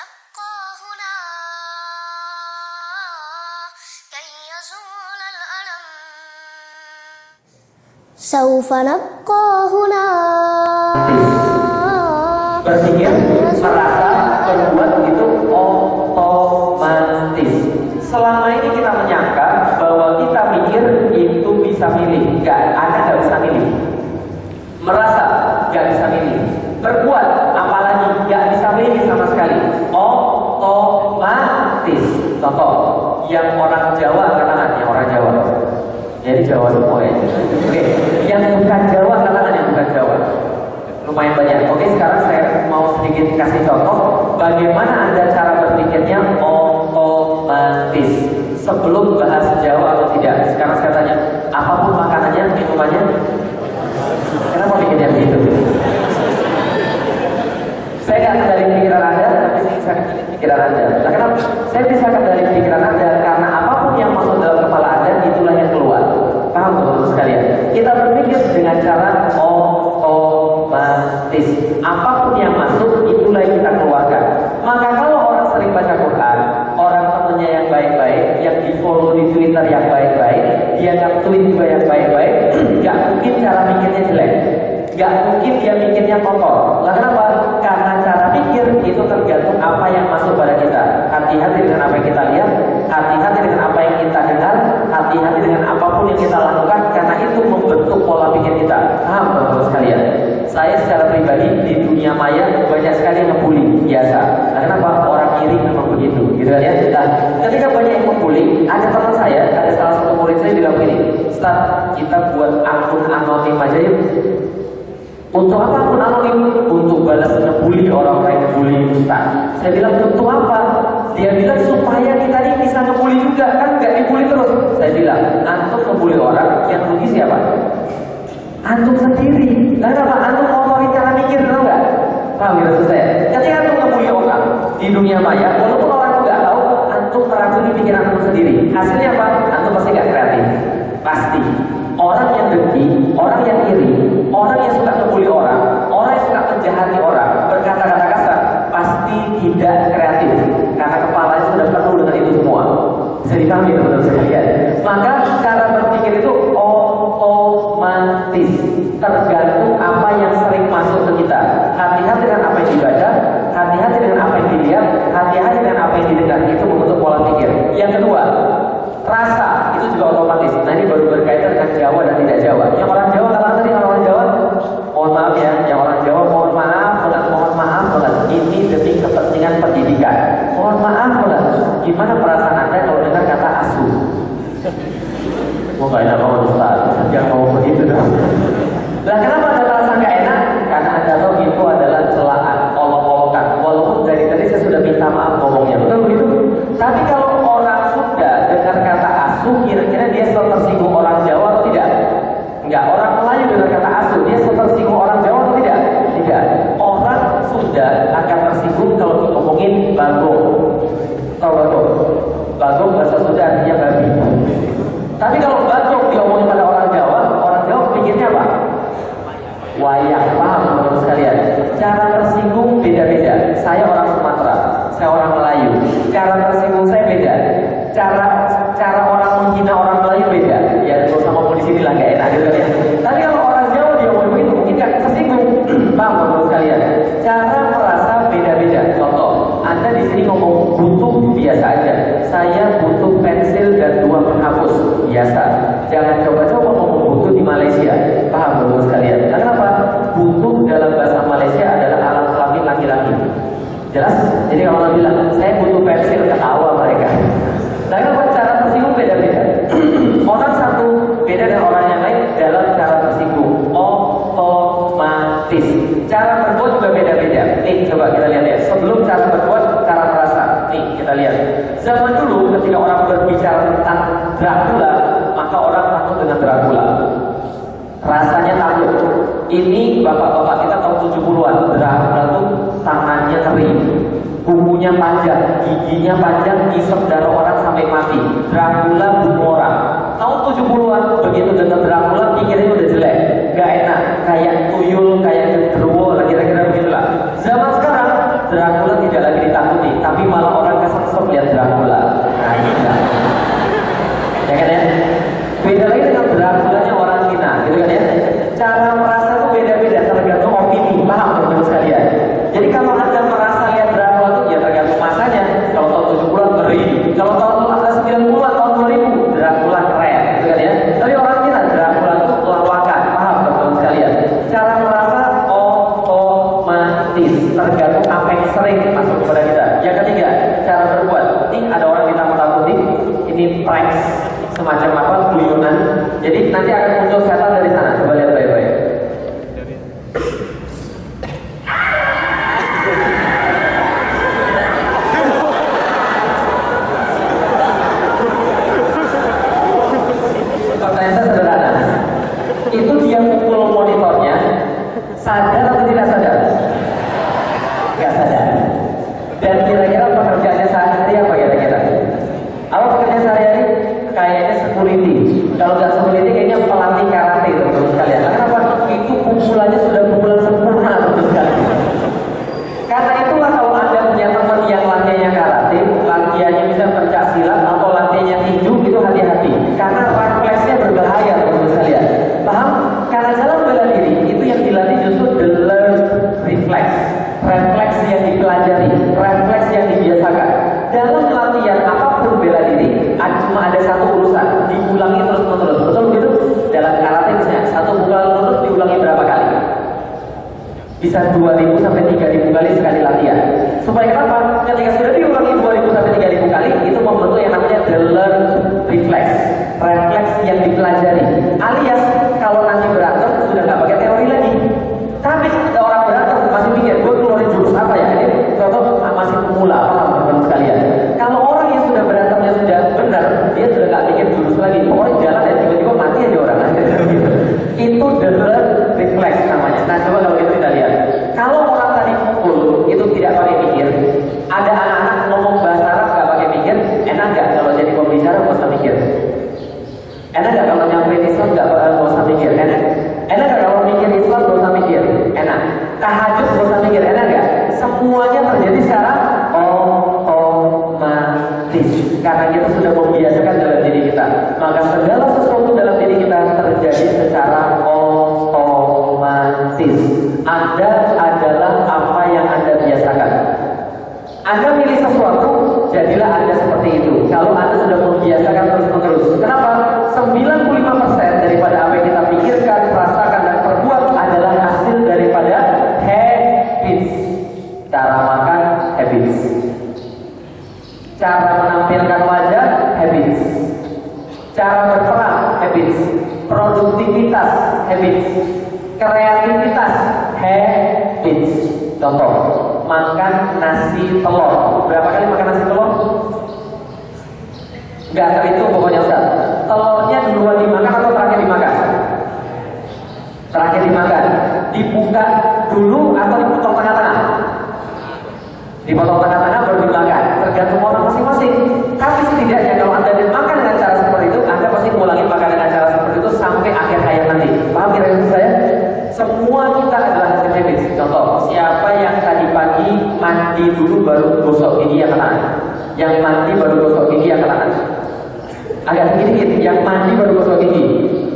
نبقى هنا كي يزول الألم سوف نبقى هنا berpikir, merasa, berbuat itu otomatis. Selama ini kita menyangka bahwa kita mikir itu bisa milih. Nggak bisa milih. Merasa, nggak bisa milih. Berbuat, apalagi nggak bisa milih sama sekali. Otomatis. Contoh, yang orang Jawa katakan, yang orang Jawa. Jadi Jawa semua ya. Oke, yang bukan Jawa katakan, yang bukan Jawa. Lumayan banyak. Oke, sekarang saya mau sedikit kasih contoh bagaimana Anda cara berpikirnya otomatis sebelum bahas Jawa atau tidak. Sekarang saya tanya, apapun makanannya, minumannya, kenapa bikinnya begitu? Saya nggak kendali pikiran Anda, tapi saya bisa kendali pikiran Anda. Nah, kenapa? Saya bisa kendali pikiran Anda karena apapun yang masuk dalam kepala Anda, itulah yang keluar. Paham teman-teman sekalian? Kita berpikir dengan cara otomatis. Apapun yang masuk, itulah yang kita keluarkan. Maka kalau orang sering baca Quran, orang temennya yang baik-baik, yang di follow di Twitter yang baik-baik, dia nge-tweet juga yang baik-baik, nggak mungkin cara mikirnya jelek. Gak mungkin dia mikirnya kotor. Lah kenapa? Karena cara pikir itu tergantung apa yang masuk pada kita. Hati-hati dengan apa yang kita lihat, hati-hati dengan apa yang kita dengar, hati-hati dengan apapun yang kita lakukan, karena itu membentuk pola pikir kita. Paham teman-teman sekalian? Saya secara pribadi di dunia maya banyak sekali yang ngebully, biasa. Nah, kenapa? Orang iri memang begitu, gitu kan ya? Nah, ketika banyak yang membuli, ada teman saya, ada salah satu murid saya bilang begini, Ustaz, kita buat akun anonim aja yuk. Untuk apa akun anonim? Untuk balas ngebully orang-orang yang ngebully Ustaz. Saya bilang, untuk apa? Dia bilang, supaya kita ini bisa ngebully juga, kan nggak dibully terus. Saya bilang, antum ngebully orang, yang rugi siapa? Antum sendiri. Nah, kenapa? Antum ngotorin cara mikir, tahu nggak? Paham ya maksud saya? Ketika antum ngebully orang di dunia maya, walaupun orang nggak tahu, antum meracuni pikiran antum sendiri. Hasilnya apa? Antum pasti nggak kreatif. Pasti. Orang yang dengki, orang yang iri, orang yang suka ngebully orang yang suka menjahati orang, berkata-kata kasar, pasti tidak kreatif. Karena kepalanya sudah penuh dengan itu semua. Bisa dipahami teman-teman sekalian. Maka cara berpikir itu otomatis, tergantung apa yang sering masuk ke kita. Hati-hati dengan apa yang dibaca, hati-hati dengan apa yang dilihat, hati-hati dengan apa yang didengar. Itu membentuk pola pikir. Yang kedua, rasa itu juga otomatis. Nah, ini baru berkaitan dengan Jawa dan tidak Jawa. Yang orang Jawa, kalau tadi orang Jawa, mohon maaf ya, yang orang Jawa mohon maaf banget. Ini demi kepentingan pendidikan. Mohon maaf banget. Gimana perasaan Anda kalau dengar kata asuh? Nggak enak banget Ustaz. Jangan ngomong begitu dong. Lah kenapa ada perasaan nggak enak? Karena Anda tahu itu adalah celaan, olok-olokan. Walaupun dari tadi saya sudah minta maaf ngomongnya, betul begitu? Tapi kalau orang Sunda dengar kata asuh, kira-kira dia tersinggung orang Jawa atau tidak? Enggak. Orang Melayu dengar kata asuh, dia tersinggung orang Jawa atau tidak? Tidak. Orang Sunda akan tersinggung kalau ngomongin bagong. Tahu bagong? Bagong bahasa Sunda artinya babi. Tapi kalau bagong diomongin pada orang Jawa pikirnya apa? Wayang. Paham teman-teman sekalian? Cara tersinggung beda-beda. Saya orang Sumatera, saya orang Melayu. Cara tersinggung saya beda. Cara orang menghina orang Melayu beda. Ya, kalau sama ngomong di sini lah nggak enak gitu kan ya. Tapi kalau orang Jawa dia ngomong begitu mungkin nggak tersinggung. Paham teman-teman sekalian? Cara merasa beda-beda. Contoh, Anda di sini ngomong butuh biasa aja. Saya butuh pensil dan 2 penghapus biasa. Jangan coba-coba ngomong butuh di Malaysia. Paham teman-teman sekalian? Karena apa? Butuh dalam bahasa Malaysia adalah alat kelamin laki-laki. Jelas? Jadi kalau orang bilang saya butuh pensil, ketawa mereka. Nah, kenapa? Cara tersinggung beda-beda. Orang satu beda dengan orang yang lain dalam cara tersinggung. Otomatis. Cara berbuat juga beda-beda. Nih, coba kita lihat ya. Sebelum cara berbuat, cara merasa. Nih, kita lihat. Zaman dulu ketika orang berbicara tentang Dracula, maka orang takut dengan Dracula. Rasanya takut. Ini bapak-bapak kita tahun 70-an. Dracula tuh tangannya kering, kukunya panjang, giginya panjang, ngisep darah orang sampai mati. Dracula bunuh orang. Tahun 70-an begitu dengar Dracula pikirnya udah jelek, gak enak, kayak tuyul, kayak genderuwo, kira-kira begitulah. Zaman sekarang Dracula tidak lagi ditakuti, tapi malah orang kesengsem lihat Dracula. Nah ini enggak. Ya kan ya? Beda lagi dengan Dracula-nya orang Cina, gitu kan ya? Cara merasa tuh beda-beda tergantung opini, paham teman-teman sekalian? Jadi kalau Anda merasa lihat Dracula tuh ya tergantung masanya. Kalau tahun 70-an ngeri, kalau tahun 90-an, tahun 2000 Dracula keren, gitu kan ya? Tapi orang Cina Dracula tuh lawakan, paham teman-teman sekalian? Cara merasa otomatis tergantung apa yang sering masuk kepada kita. Yang ketiga, cara berbuat. Ini ada orang ditakut-takuti, ini pranks semacam apa, guyunan. Jadi nanti akan muncul setan dari sana. Coba lihat baik-baik. Pertanyaan sederhana. Itu dia pukul monitornya, sadar atau tidak sadar? Gak sadar. Dan kira-kira pekerjaannya sehari-hari apa kira-kira? Apa pekerjaan sehari-hari? Kayaknya security. Kalau nggak security kayaknya pelatih karate teman-teman sekalian. Kenapa? Itu pukulannya sudah pukulan sempurna teman-teman sekalian. Karena itulah kalau Anda punya teman yang latihannya karate, latihannya bisa pencak silat atau latihannya tinju, itu hati-hati. Karena refleksnya berbahaya teman-teman sekalian. Paham? Karena dalam bela diri itu yang dilatih justru the learned reflex. Refleks yang dipelajari, refleks yang dibiasakan. Dalam latihan apapun bela diri, cuma ada satu urusan, diulangi terus-menerus. Betul begitu? Dalam karate misalnya, satu pukulan lurus diulangi berapa kali? Bisa 2.000 sampai 3.000 kali sekali latihan. Supaya kenapa? Ketika sudah diulangi 2.000 sampai 3.000 kali, itu membentuk yang namanya the learned reflex. Refleks yang dipelajari. Alias, kalau nanti berantem, sudah nggak pakai teori lagi. Tapi ada orang berantem masih mikir, gue keluarin jurus apa ya? Ini contoh masih pemula, paham teman-teman sekalian? Kalau orang yang sudah berantemnya sudah benar, dia sudah nggak mikir jurus lagi. Pokoknya jalan dan tiba-tiba mati aja orang. Itu the learned reflex namanya. Nah coba kalau itu kita lihat. Kalau orang tadi pukul itu tidak pakai mikir, ada anak-anak ngomong bahasa Arab nggak pakai mikir, enak nggak kalau jadi pembicara nggak usah mikir? Enak nggak kalau nyampein Islam nggak usah mikir? Enak? Enak nggak kalau mikir Islam nggak usah mikir? Enak. Tahajud nggak usah mikir? Enak nggak? Semuanya terjadi secara otomatis karena kita sudah membiasakan dalam diri kita. Maka segala sesuatu dalam diri kita terjadi secara otomatis. Anda adalah apa yang Anda biasakan. Anda milih sesuatu, jadilah Anda seperti itu. Kalau Anda sudah membiasakan terus-menerus. Kenapa? 95% daripada apa yang kita pikirkan, rasakan, dan perbuat adalah hasil daripada habits. Cara makan, habits. Cara menampilkan wajah, habits. Cara berperang, habits. Produktivitas, habits. Kreativitas, habits. Contoh, makan nasi telur. Berapa kali makan nasi telur? Enggak terhitung pokoknya Ustaz. Telurnya duluan dimakan atau terakhir dimakan? Terakhir dimakan. Dibuka dulu atau dipotong tengah-tengah? Dipotong tengah-tengah baru dimakan. Tergantung orang masing-masing. Tapi setidaknya kalau Anda makan dengan cara seperti itu, Anda pasti mengulangi makan dengan cara seperti itu sampai akhir hayat nanti. Paham kira-kira saya? Semua kita adalah hasil habits. Contoh, siapa yang tadi pagi mandi dulu baru gosok gigi yang kanan? Yang mandi baru gosok gigi yang kanan? Agak sedikit, yang mandi baru gosok gigi.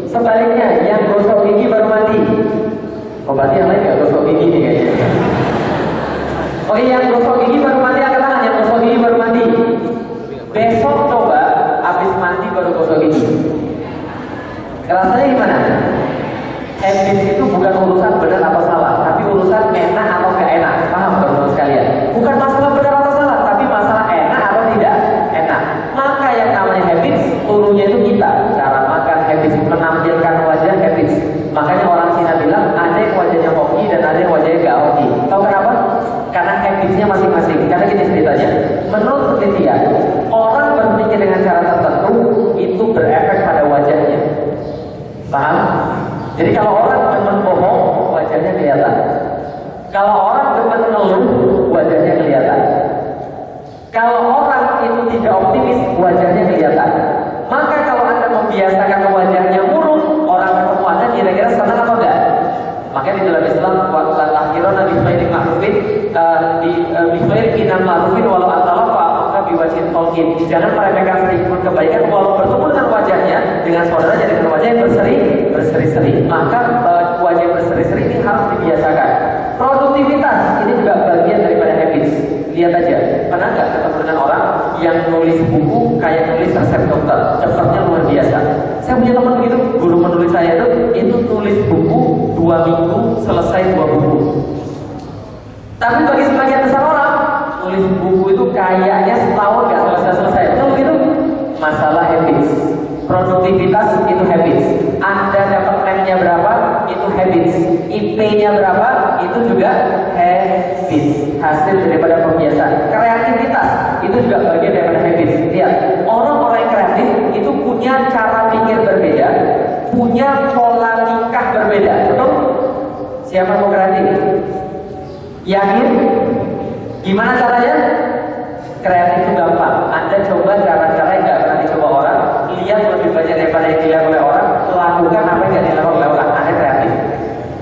Sebaliknya, yang gosok gigi baru mandi. Oh berarti yang lain gak gosok gigi nih kayaknya. Oke, yang gosok gigi baru mandi angkat tangan, yang gosok gigi baru mandi. Besok coba habis mandi baru gosok gigi. Rasanya gimana? Habits itu bukan urusan benar atau salah, tapi urusan enak atau gak enak. Paham teman-teman sekalian? Bukan masalah benar atau salah, tapi masalah enak atau tidak enak. Maka yang namanya habits, turunnya itu kita. Cara makan habits, menampilkan wajah habits. Makanya orang Cina bilang ada yang wajahnya hoki dan ada yang wajahnya gak hoki. Tahu kenapa? Karena habitsnya masing-masing. Karena gini ceritanya, menurut penelitian, orang berpikir dengan cara tertentu itu berefek pada wajahnya. Paham? Jadi kalau orang demen bohong, wajahnya kelihatan. Kalau orang demen ngeluh, wajahnya kelihatan. Kalau orang itu tidak optimis, wajahnya kelihatan. Maka kalau Anda membiasakan wajahnya murung, orang ketemu Anda kira-kira senang atau enggak? Makanya di dalam Islam, waqtal akhirana bi khairin ma'rufin bikhair minal ma'rufin walau atalaqa maka biwajhin talqin. Jangan meremehkan sedikit kebaikan walau bertemu dengan wajahnya dengan saudaranya dengan wajah yang berseri-seri. Maka wajah berseri-seri ini harus dibiasakan. Produktivitas ini juga bagian daripada habits. Lihat aja, pernah nggak ketemu dengan orang yang nulis buku kayak nulis resep dokter, cepatnya luar biasa. Saya punya teman begitu, guru menulis saya itu tulis buku 2 minggu selesai 2 buku. Tapi bagi sebagian besar orang, nulis buku itu kayaknya setahun nggak selesai. Betul begitu? Masalah habits. Produktivitas itu habits. Anda dapat rank-nya berapa? Itu habits. IP-nya berapa? Itu juga habits. Hasil daripada pembiasaan. Kreativitas itu juga bagian daripada habits. Lihat, orang-orang yang kreatif itu punya cara pikir berbeda, punya pola tingkah berbeda. Betul? Siapa mau kreatif? Yakin? Gimana caranya? Kreatif itu gampang. Anda coba cara-cara yang nggak pernah dicoba orang, lihat lebih banyak daripada yang dilihat oleh orang, lakukan apa yang nggak dilakukan oleh orang. Anda kreatif.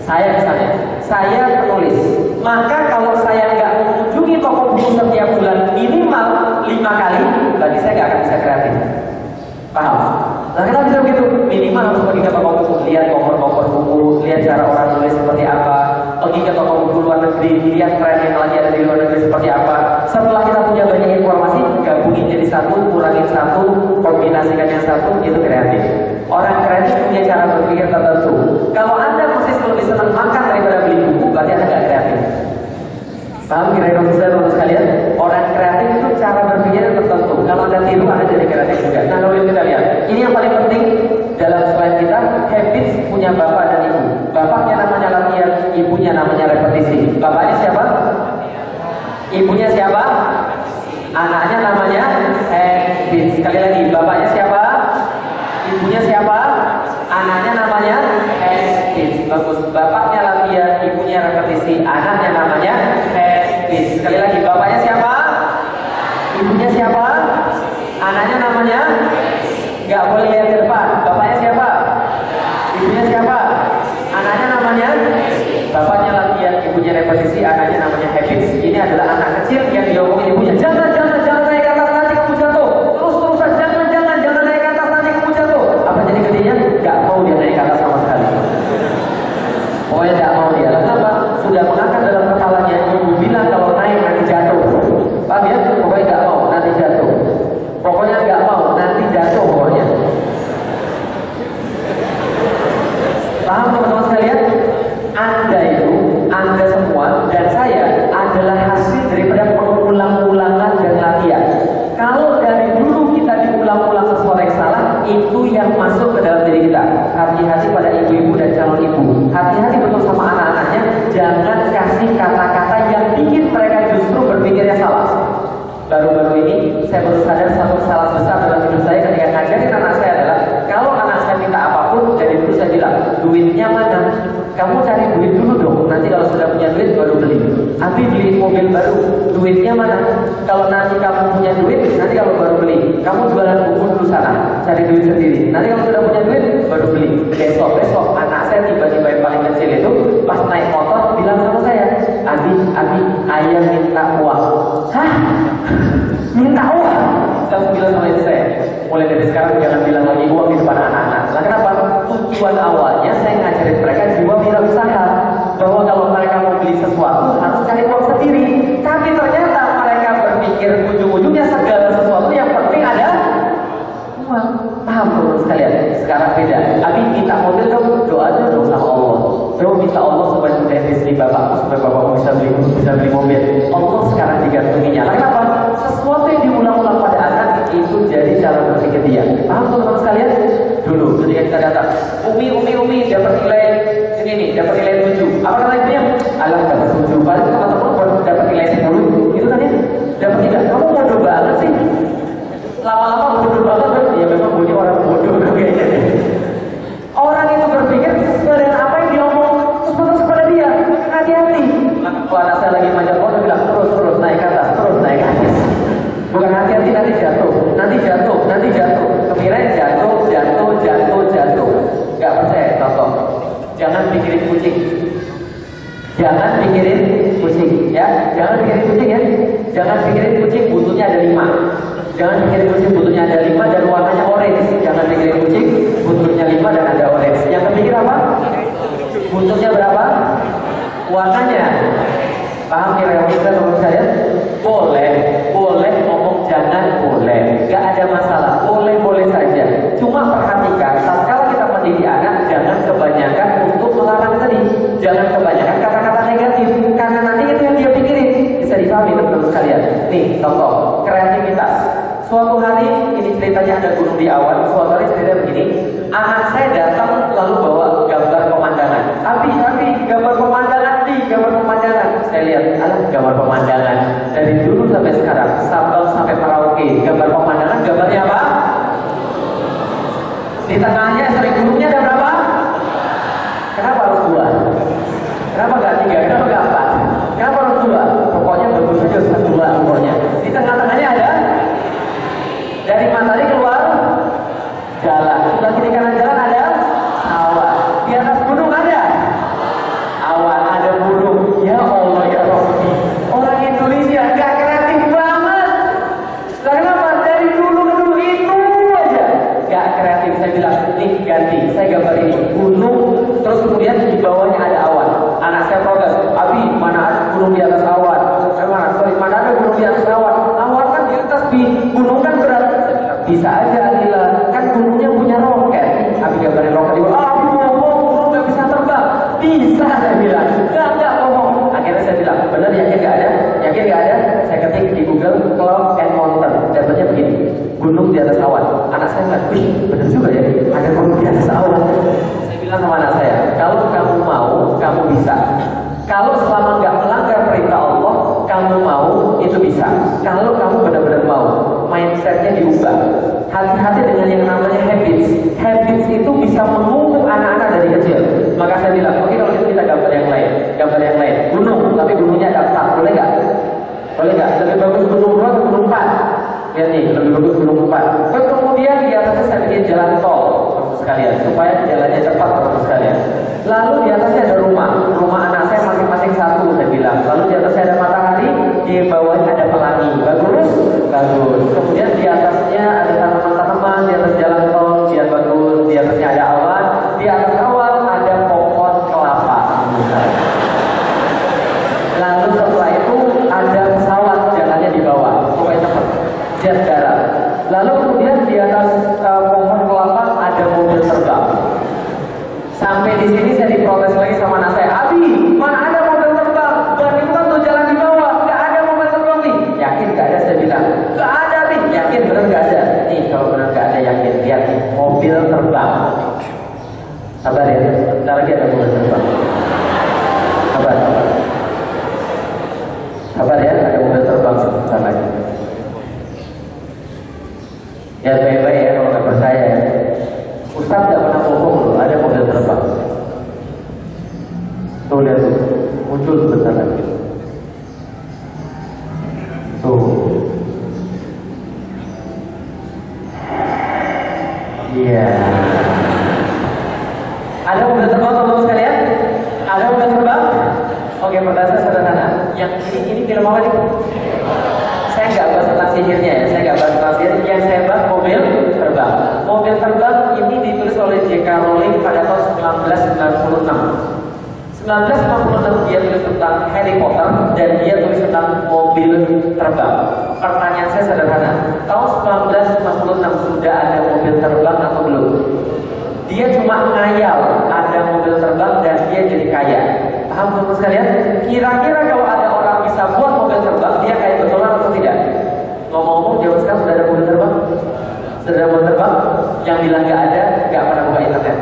Saya misalnya, saya penulis. Maka kalau saya nggak mengunjungi toko buku setiap bulan minimal 5 kali, berarti saya nggak akan bisa kreatif. Paham? Nah kita bisa begitu, minimal harus pergi ke toko buku, lihat cover-cover buku, lihat cara orang tulis seperti apa, pergi ke toko buku luar negeri, lihat tren yang lagi ada di luar negeri seperti apa. Setelah kita punya banyak informasi, gabungin jadi satu, kurangin satu, kombinasikan yang satu, itu kreatif. Orang kreatif punya cara berpikir tertentu. Kalau Anda masih lebih senang makan daripada beli buku, berarti Anda nggak kreatif. Paham kira-kira saudara sekalian? Orang kreatif itu cara berpikir tertentu. Kalau Anda tiru, Anda jadi kreatif juga. Nah, lalu kita lihat. Ini yang paling penting dalam slide kita. Habits punya bapak dan ibu. Bapaknya namanya latihan, ibunya namanya repetisi. Bapaknya siapa? Ibunya siapa? Anaknya namanya habits. Sekali lagi, bapaknya siapa? Ibunya siapa? Anaknya namanya habits. Bagus. Bapaknya latihan, ibunya repetisi, anaknya namanya habits. Sekali lagi, bapaknya siapa? Ibunya siapa? Anaknya namanya? Gak boleh lihat ke depan. Bapaknya siapa? Ibunya siapa? Anaknya namanya? Bapaknya latihan, ibunya repetisi, anaknya namanya habits. Ini adalah anak kecil yang diomongin ibunya. Jangan naik ke atas, nanti kamu jatuh. Terus-terusan, jangan naik ke atas, nanti kamu jatuh. Apa jadi gedenya? Gak mau dia naik ke atas sama sekali. Pokoknya gak mau dia. Kenapa? Sudah mengangkat dalam kepalanya, ibu bilang kalau naik nanti jatuh. Paham ya? Pokoknya gak mau, nanti jatuh. Pokoknya gak mau, nanti jatuh pokoknya. Paham teman-teman sekalian? Anda semua dan saya adalah hasil daripada pengulang-ulangan dan latihan. Kalau dari dulu kita diulang-ulang sesuatu yang salah, itu yang masuk ke dalam diri kita. Hati-hati pada ibu-ibu dan calon ibu. Hati-hati betul sama anak-anaknya. Jangan kasih kata-kata yang bikin mereka justru berpikirnya salah. Baru-baru ini saya baru sadar satu kesalahan besar dalam hidup saya ketika ngajarin anak saya adalah kalau anak saya minta apapun, dari dulu saya bilang, duitnya mana? Kamu cari duit dulu dong. Nanti kalau sudah punya duit baru beli. Abi beli mobil baru, duitnya mana? Kalau nanti kamu punya duit, nanti kalau baru beli. Kamu jualan buku dulu sana, cari duit sendiri. Nanti kalau sudah punya duit baru beli. Besok anak saya tiba-tiba yang paling kecil itu pas naik motor bilang sama saya, Abi, ayah minta uang. Hah? Minta uang? Saya bilang sama istri saya, mulai dari sekarang jangan bilang lagi uang di depan anak-anak. Nah, kenapa? Tujuan awalnya saya ngajarin mereka jiwa wirausaha, bahwa kalau mereka mau beli sesuatu harus cari uang sendiri. Tapi ternyata mereka berpikir ujung-ujungnya segala sesuatu yang penting ada uang. Paham teman sekalian? Sekarang beda. Abi minta mobil dong, doa aja dong sama Allah. Doa minta Allah supaya mudah istri bapakmu, supaya bapakmu bisa beli mobil. Allah sekarang digantunginya. Kenapa? Sesuatu yang diulang-ulang pada anak itu jadi cara berpikir dia. Paham teman-teman sekalian? Dulu ketika kita datang, Umi dapat nilai ini dapat nilai 7. Apa kata ibunya? Alah dapat 7. Paling teman-teman dapat nilai 10. Itu kan ya? Dapat 3. Kamu bodoh banget sih. Lama-lama bodoh banget. Ya memang bunyi orang bodoh kayaknya. Orang itu berpikir sesuai dengan apa yang diomong terus putus kepada dia. Hati-hati. Kalau anak saya lagi manjat pohon, bilang terus naik ke atas, terus naik ke atas. Bukan hati-hati nanti jatuh. Kepirain jatuh. Gak percaya, contoh. Jangan pikirin kucing. kucing, ya. Jangan pikirin kucing ya. Jangan pikirin kucing buntutnya ada 5. Jangan pikirin kucing buntutnya ada 5 dan warnanya orange. Jangan pikirin kucing buntutnya 5 dan ada orange. Yang kepikir apa? Buntutnya berapa? Warnanya. Paham kira-kira teman saya? Boleh ngomong jangan boleh. Gak ada masalah. Boleh saja. Cuma perhatikan, kalau kita mendidik anak, jangan kebanyakan untuk melarang tadi. Jangan kebanyakan kata-kata negatif, karena nanti itu yang dia pikirin. Bisa dipahami teman-teman sekalian. Nih, contoh kreativitas. Suatu hari, ini ceritanya ada gunung di awan. Suatu hari cerita begini, anak saya datang lalu bawa gambar pemandangan. Tapi gambar pemandangan. Saya lihat, gambar pemandangan dari dulu sampai sekarang, Sabang sampai Merauke, gambar pemandangan, gambarnya apa? Di tengahnya sering gunungnya ada berapa? Kenapa harus 2? Kenapa gak 3? Kenapa gak 4? Kenapa harus 2? Pokoknya bagus saja Ustaz 2 pokoknya. Di tengah-tengahnya ada, dari matahari keluar jalan, sebelah kiri kanan jalan ada awan, di atas gunung ada awan, ada burung. Ya Allah ya Rabbi, orang Indonesia gak kreatif banget. Kenapa? Dari dulu ke dulu itu aja gak kreatif. Saya bilang, nih ganti, saya gambar ini gunung, terus kemudian di bawahnya ada awan. Anak saya protes, Abi, mana ada gunung di atas awan? Mana ada gunung di atas awan? Awan kan di atas, gunung kan berat. Bisa aja Adila, kan gunungnya punya roket. Abi gambarin roket di bawah. Abi bohong, gunung gak bisa terbang. Bisa, saya bilang. Gak bohong. Akhirnya saya bilang, bener yakin gak ada? Yakin gak ada? Saya ketik di Google Cloud and Mountain. Dapatnya begini, gunung di atas awan. Anak saya bilang, wih bener juga ya, ada gunung di atas awan. Saya bilang sama anak saya, kalau kamu mau, kamu bisa. Kalau selama nggak melanggar perintah Allah, kamu mau, itu bisa. Kalau kamu benar-benar mau, mindsetnya diubah. Hati-hati dengan yang namanya habits. Habits itu bisa mengungkuk anak-anak dari kecil. Maka saya bilang, oke kalau kita gambar yang lain. Gambar yang lain, gunung, tapi gunungnya ada 4, boleh nggak? Boleh nggak? Lebih bagus gunung 2 atau gunung 4? Ya nih, lebih bagus gunung 4. Terus kemudian di atasnya saya bikin jalan tol, sekalian, supaya jalannya cepat, sekalian. Lalu di atasnya ada rumah anak saya masing-masing 1, saya bilang. Lalu di atasnya ada matahari, di bawahnya ada pelangi. Bagus. Kemudian di atasnya ada tanaman-tanaman, di atas jalan tol, biar bagus. Di atasnya ada awan, di atas awan ada pohon kelapa. Lalu setelah itu ada pesawat jalannya di bawah, supaya cepat, jet darat. Lalu kemudian di atas pohon kelapa ada mobil terbang. Sampai di sini saya diprotes lagi sama anak saya, Abi, mana ada mobil terbang? Dan itu kan tuh jalan di bawah, gak ada mobil terbang nih. Yakin gak ada? Saya bilang, gak ada nih. Yakin bener gak ada? Nih kalau bener gak ada, yakin, lihat nih, mobil terbang. Sabar ya, bentar lagi ada mobil terbang. Sabar ya, ada mobil terbang sebentar lagi. Ya baik-baik ya kalau gak percaya ya. Ustaz gak pernah bohong loh, ada mobil terbang. Tuh lihat tuh, muncul sebentar lagi. Tuh. Iya. Ada mobil terbang teman-teman sekalian? Ada mobil terbang? Oke, pertanyaan sederhana. Yang ini film apa nih? Saya nggak bahas tentang sihirnya ya, saya nggak bahas tentang sihir. Yang saya bahas mobil terbang. Mobil terbang ini ditulis oleh J.K. Rowling pada tahun 1996. 1996 dia tulis tentang Harry Potter dan dia tulis tentang mobil terbang. Pertanyaan saya sederhana, tahun 1996 sudah ada mobil terbang atau belum? Dia cuma ngayal ada mobil terbang dan dia jadi kaya. Paham teman sekalian? Kira-kira kalau ada orang bisa buat mobil terbang, dia kaya betulan atau tidak? Ngomong-ngomong, zaman sekarang sudah ada mobil terbang? Sudah ada mobil terbang? Yang bilang nggak ada, nggak pernah buka internet.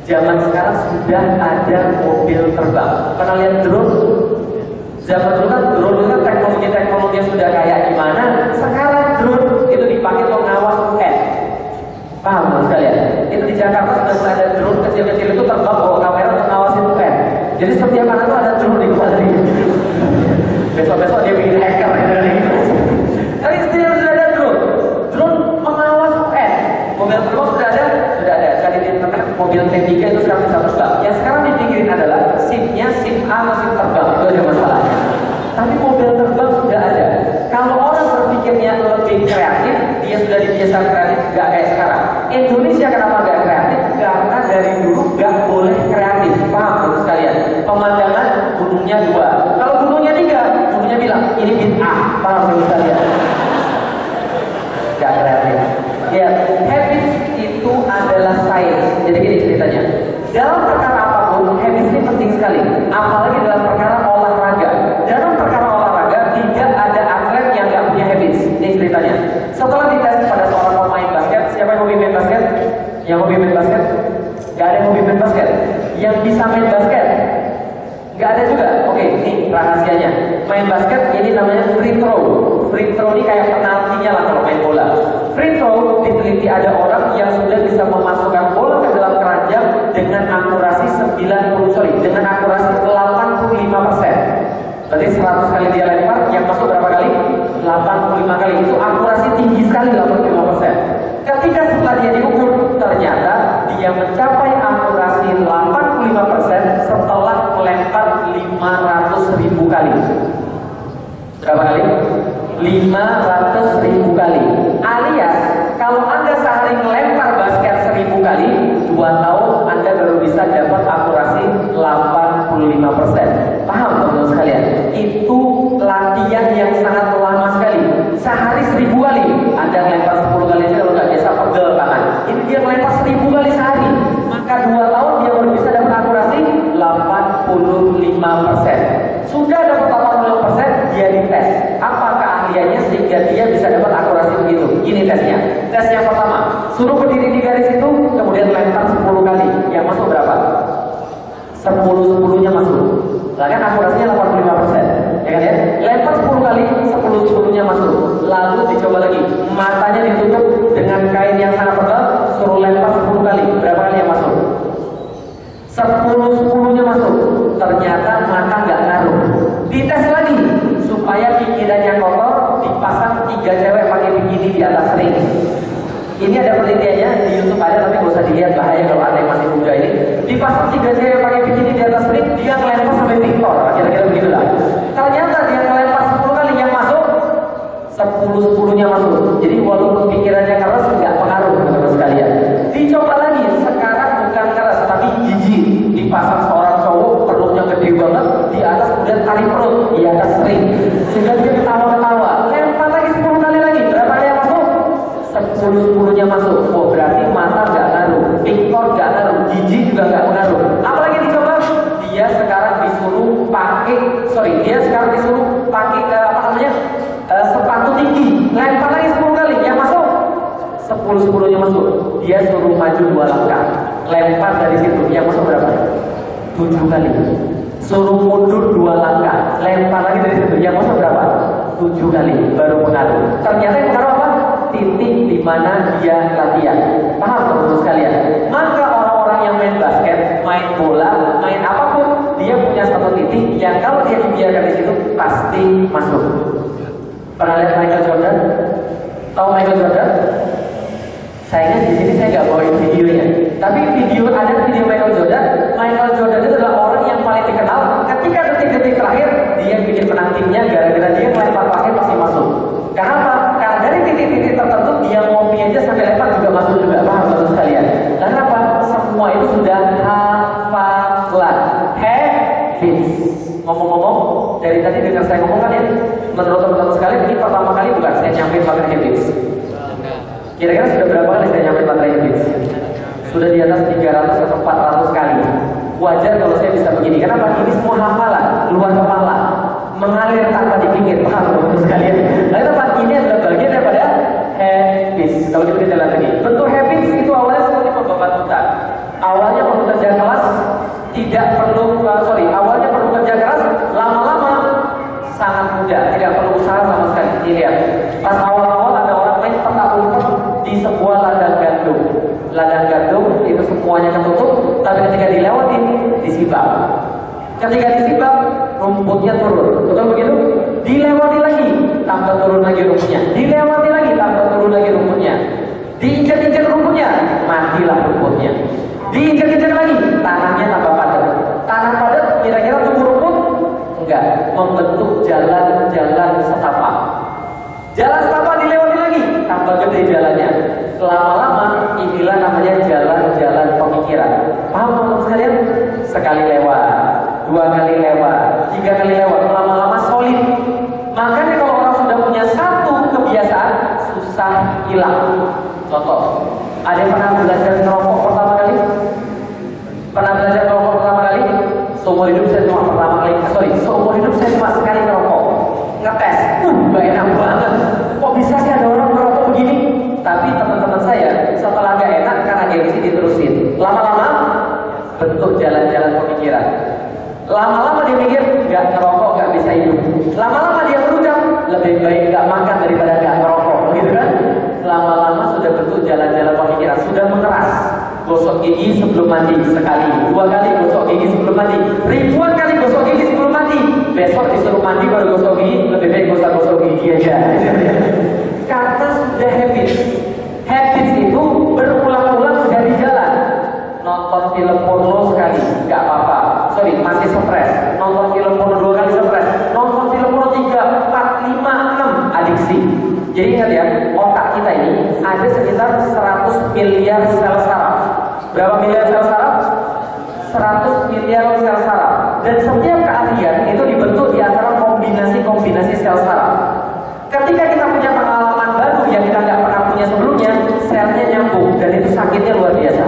Zaman sekarang sudah ada mobil terbang. Pernah lihat drone? Zaman dulu kan drone itu kan teknologi yang sudah kayak gimana. Sekarang drone itu dipakai untuk ngawas UN. Paham teman sekalian? Itu di Jakarta sudah mulai ada drone kecil-kecil itu terbang bawa kamera untuk ngawasin UN. Jadi setiap anak itu ada drone di kepala dia. Besok-besok dia bikin hacker gitu. Tapi sekarang sudah ada drone mengawas UN. Mobil terbang sudah ada. Cari di internet mobil T3 itu sekarang bisa terbang. Yang sekarang dipikirin adalah SIM-nya SIM A atau SIM terbang, itu aja masalahnya. lebih kreatif, dia sudah dibiasakan kreatif, nggak kayak sekarang. Indonesia kenapa nggak kreatif? Karena dari dulu nggak boleh kreatif. Paham teman sekalian? Pemandangan gunungnya 2, kalau gunungnya 3, gunungnya bilang ini bid'ah. Paham teman sekalian? Nggak kreatif. Ya, habits itu adalah sains. Jadi gini ceritanya. Dalam perkara apapun, habits ini penting sekali. Apalagi dalam perkara olahraga. Dalam perkara olahraga tidak ada atlet yang nggak punya habits. Ini ceritanya. Setelah dites pada seorang pemain basket, siapa yang hobi main basket? Yang hobi main basket? Gak ada yang hobi main basket. Yang bisa main basket? Gak ada juga. Oke, ini rahasianya. Main basket ini namanya free throw. Free throw ini kayak penaltinya lah kalau main bola. Free throw diteliti ada orang yang sudah bisa memasukkan bola ke dalam keranjang dengan akurasi 85%. Berarti 100 kali dia lempar, yang masuk berapa kali? 85 kali. Itu akurasi tinggi sekali, 85%. Ketika setelah dia diukur, ternyata dia mencapai akurasi 85% setelah melempar 500.000 kali. Berapa kali? 500.000 kali. Alias, kalau Anda sehari melempar basket 1000 kali, 2 tahun Anda baru bisa dapat akurasi 85%. Paham teman-teman sekalian? Itu latihan yang sangat lama sekali. Sehari 1000 kali. Anda melempar 10 kali aja kalau nggak biasa pegel tangan. Ini dia melempar 1000 kali sehari. Maka 2 tahun dia baru bisa dapat akurasi 85%. Sudah dapat 85%, dia dites. Apa keahliannya sehingga dia bisa dapat akurasi begitu? Ini tesnya. Tes yang pertama, suruh berdiri di garis itu, kemudian lempar 10 kali. Yang masuk berapa? 10-10-nya masuk. Lah kan akurasinya 85%. Ya kan ya? Lempar 10 kali, 10-10-nya masuk. Lalu dicoba lagi. Matanya ditutup dengan kain yang sangat tebal, suruh lempar 10 kali. Berapa kali yang masuk? 10-10-nya masuk. Ternyata mata nggak ngaruh. Dites lagi supaya pikirannya kotor, dipasang 3 cewek pakai bikini di atas ring. Ini ada penelitiannya di YouTube ada, tapi nggak usah dilihat, bahaya kalau ada yang masih muda ini. Dipasang 3 cewek pakai bikini di atas ring, dia ngelempar sampai pingpong, kira-kira begitulah. Ternyata dia ngelempar 10 kali, yang masuk 10-10-nya masuk. Jadi walaupun pikirannya keras nggak pengaruh teman-teman sekalian. Dicoba lagi, sekarang bukan keras tapi jijik. Dipasang seorang cowok perutnya gede banget di atas, kemudian tarik perut di atas ring. Sehingga dia ketawa-ketawa. Lempar lagi 10 kali lagi. Berapa kali yang masuk? 10-10-nya masuk. Oh, berarti mata nggak ngaruh, pingpong nggak ngaruh, jijik juga nggak ngaruh. Apalagi dicoba? Dia sekarang disuruh pakai apa namanya? Sepatu tinggi. Lempar lagi 10 kali. Yang masuk? 10-10-nya masuk. Dia suruh maju 2 langkah. Lempar dari situ. Yang masuk berapa? 7 kali. Suruh mundur 2 langkah. Lempar lagi dari situ. Yang masuk berapa? 7 kali. Baru pengaruh. Ternyata yang pengaruh apa? Titik di mana dia latihan. Paham teman-teman sekalian? Maka orang-orang yang main basket, main bola, main apapun, dia punya satu titik yang kalau dia dibiarkan di situ pasti masuk. Pernah lihat Michael Jordan? Tahu Michael Jordan? Sayangnya di sini saya nggak bawain videonya. Tapi ada video Michael Jordan. Michael Jordan itu adalah orang yang paling dikenal. Ketika detik-detik terakhir dia bikin menang timnya gara-gara dia melempar pakai pasti masuk. Karena apa? Karena dari titik-titik tertentu dia ngopi aja sampai lempar juga masuk juga. Paham teman sekalian? Karena apa? Semua itu sudah hafalan. Habits. Ngomong-ngomong, dari tadi dengar saya ngomong kan ya, menurut teman-teman sekalian ini pertama kali bukan saya nyampein materi habits. Kira-kira sudah berapa kali saya nyampein materi habits? Sudah di atas 300 atau 400 kali. Wajar kalau saya bisa begini. Kenapa? Ini semua hafalan, luar kepala, mengalir tanpa dipikir. Paham teman-teman sekalian? Lalu apa? Ini adalah bagian daripada habits. Kalau kita jalan lagi, bentuk habits itu awalnya seperti pembabat kita. Awalnya perlu kerja keras, awalnya perlu kerja keras, lama-lama sangat mudah, tidak perlu usaha sama sekali. Dilihat, pas awal-awal ada orang main petak umpet di sebuah ladang gandum. Ladang gandum itu semuanya ketutup, tapi ketika dilewati disibak. Ketika disibak, rumputnya turun. Betul begitu? Dilewati lagi, tambah turun lagi rumputnya. Dilewati lagi, tambah turun lagi rumputnya. Diinjak-injak rumputnya, matilah rumputnya. Diinjak-injak lagi, tanahnya tambah padat. Tanah padat, kira-kira tumbuh rumput? Enggak, membentuk jalan-jalan setapak. Jalan setapak dilewati lagi, Lama-lama inilah namanya jalan-jalan pemikiran. Paham teman sekalian? Sekali lewat, 2 kali lewat, 3 kali lewat, lama-lama solid. Makanya kalau orang sudah punya satu kebiasaan, susah hilang. Contoh, ada yang pernah belajar ngerokok pertama kali? Pernah belajar ngerokok pertama kali? Seumur hidup saya cuma sekali ngerokok. Ngetes, gak enak banget. Kok bisa sih ada orang ngerokok begini? Tapi teman-teman saya setelah gak enak karena gengsi diterusin. Lama-lama bentuk jalan-jalan pemikiran. Lama-lama dia mikir gak ngerokok gak bisa hidup. Lama-lama dia berucap lebih baik gak makan daripada gak ngerokok, gitu kan? Lama-lama sudah bentuk jalan-jalan pemikiran, sudah mengeras. Gosok gigi sebelum mandi sekali, 2 kali gosok gigi sebelum mandi, ribuan kali gosok gigi sebelum mandi. Besok disuruh mandi baru gosok gigi, lebih baik gosok gigi aja. Karena sudah habits. Habits itu berulang-ulang sudah di jalan. Nonton film porno sekali, nggak apa-apa. Sorry, masih stres. Nonton film porno 2 kali stres. Nonton film porno 3, 4, 5, 6 adiksi. Jadi ingat ya, otak kita ini ada sekitar 100 miliar sel saraf. Berapa miliar sel saraf? 100 miliar sel saraf. Dan setiap keahlian itu dibentuk di antara kombinasi-kombinasi sel saraf. Ketika kita punya pengalaman baru yang kita nggak pernah punya sebelumnya, selnya nyambung dan itu sakitnya luar biasa.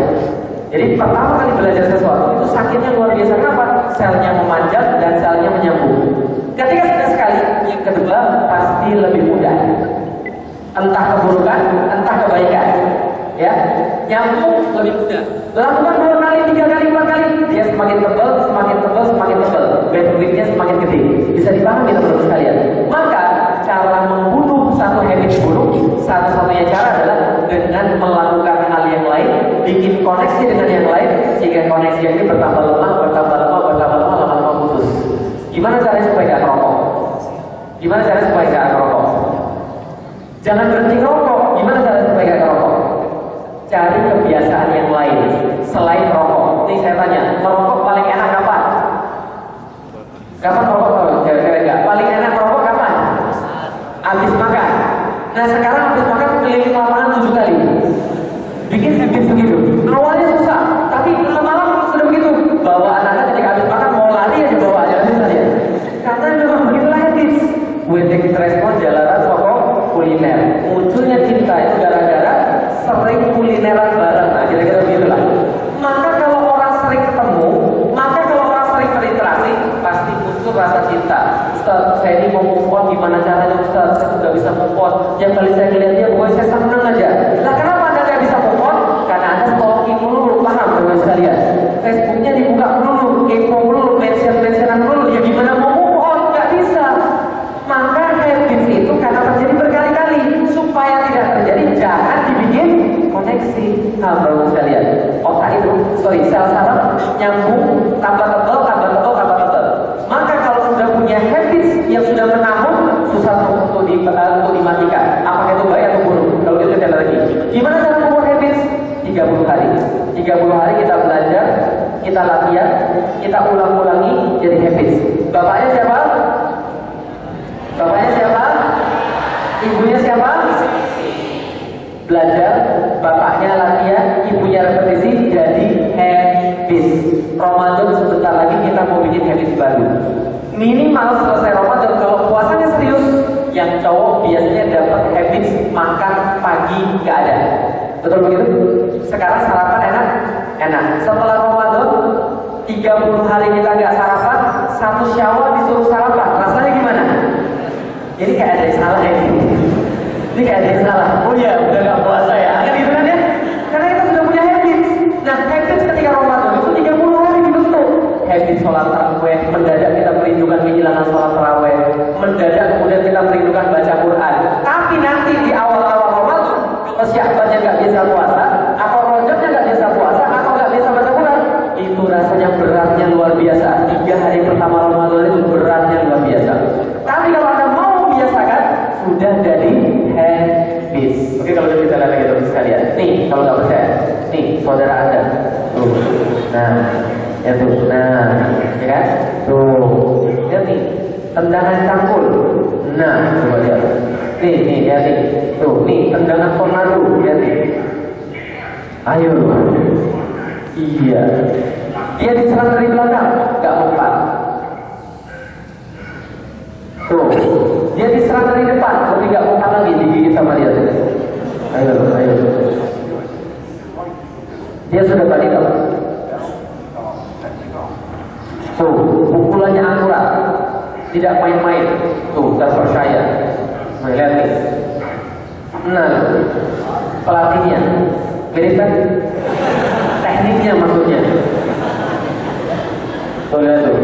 Jadi pertama kali belajar sesuatu itu sakitnya luar biasa. Kenapa? Selnya memanjang dan selnya menyambung. Ketika sudah sekali, yang kedua pasti lebih mudah. Entah keburukan, entah kebaikan, ya, nyambung lebih mudah. Lakukan 2 kali, 3 kali, 4 kali, dia semakin tebal, semakin tebal, semakin tebal. Bandwidthnya semakin gede. Bisa dipahami teman-teman sekalian. Maka cara membunuh satu habit buruk, satu-satunya cara adalah dengan melakukan hal yang lain, bikin koneksi dengan yang lain, sehingga koneksi yang ini bertambah lemah, lama-lama putus. Gimana caranya supaya gak ngerokok? Gimana caranya supaya gak ngerokok? Jangan berhenti ngerokok. Gimana caranya supaya gak ngerokok? Cari kebiasaan yang lain selain rokok. Ini saya tanya, merokok paling enak kapan? Kapan merokok? Cewek-cewek enggak. Paling enak merokok kapan? Habis makan. Nah sekarang habis makan keliling lapangan 7 kali. Bikin habis begitu. Awalnya susah, tapi lama-lama sudah begitu. Bawa anak-anak ketika habis makan mau lari aja bawa aja misalnya. Karena memang begitulah habis. Wedding respon jalanan pokok kuliner. Munculnya cinta itu gara-gara sering kulineran bareng. Nah, kira-kira begitulah. Maka kalau orang sering ketemu, maka kalau orang sering berinteraksi, pasti muncul rasa cinta. Ustaz, saya ini mau move on, gimana caranya Ustaz? Saya sudah bisa move on. Yang kali saya lihat dia, pokoknya saya senang aja. Nah, kenapa Anda nggak bisa move on? Karena Anda stalking dulu, paham teman sekalian? Facebooknya dibuka dulu, kepo dulu, mention-mentionan dulu. Ya gimana mau move on? Nggak bisa. Maka habits itu karena terjadi berkali-kali. Supaya tidak terjadi, jangan dibikin koneksi. Nah, teman sekalian, otak itu, sel saraf nyambung, tambah tebal. Maka kalau sudah punya habits yang sudah menamun, susah untuk dimatikan. Apakah itu baik atau buruk? Kalau kita lihat lagi, gimana cara membuat habits? 30 hari. 30 hari kita belajar, kita latihan, kita ulang-ulangi jadi habits. Bapaknya siapa? Bapaknya siapa? Ibunya siapa? Belajar, bapaknya latihan, ibunya repetisi, jadi habits. Ramadan sebentar lagi kita mau bikin habits baru. Minimal selesai Ramadan, kalau puasanya serius, yang cowok biasanya dapat habits makan pagi nggak ada. Betul begitu? Sekarang sarapan enak? Enak. Setelah Ramadan, 30 hari kita nggak sarapan, 1 Syawal disuruh sarapan. Rasanya gimana? Jadi kayak ada yang salah ya. Ini kayak ada yang salah. Oh iya, udah gak puasa ya. Kan gitu kan ya? Karena kita sudah punya habits. Nah, habits ketika Ramadan itu 30 hari dibentuk. Habits sholat tarawih, mendadak kita merindukan kehilangan sholat tarawih, mendadak kemudian kita merindukan baca Quran. Tapi nanti di awal-awal Ramadan, kalau Sya'bannya gak bisa puasa, atau Rajabnya gak bisa puasa, atau gak bisa baca Quran, itu rasanya beratnya luar biasa. 3 hari pertama Ramadan itu beratnya luar biasa. Tapi kalau Anda mau biasakan, sudah jadi habits. Oke, kalau kita lihat lagi teman sekalian. Nih, kalau nggak percaya, nih saudara Anda, tuh, nah, ya tuh, nah, ya kan, tuh, lihat nih, tendangan cangkul, nah, coba lihat, nih, ya nih, tuh, nih, tendangan tornado, lihat nih, Ayo. Iya. Dia diserang dari belakang, gak mempan. Tuh, dia diserang dari depan, tapi gak mempan lagi, digigit sama dia. Ayo. Dia sudah balik dong. Tuh, pukulannya akurat, tidak main-main. Tuh, terpercaya. Lihat nih. Nah, pelatihnya, mirip kan? Tekniknya maksudnya. Tuh lihat tuh.